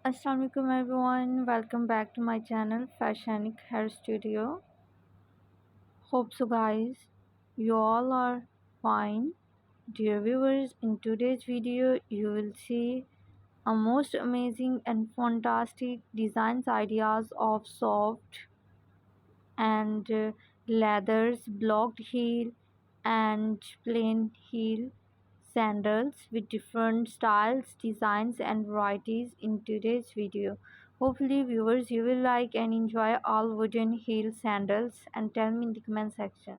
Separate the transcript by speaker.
Speaker 1: Assalamualaikum everyone, welcome back to my channel Fashionic Hair Studio. Hope so guys, you all are fine. Dear viewers, in today's video you will see a most amazing and fantastic designs ideas of soft and leathers, blocked heel and plain heel sandals with different styles, designs and varieties in today's video. Hopefully viewers you will like and enjoy all wooden heel sandals and tell me in the comment section.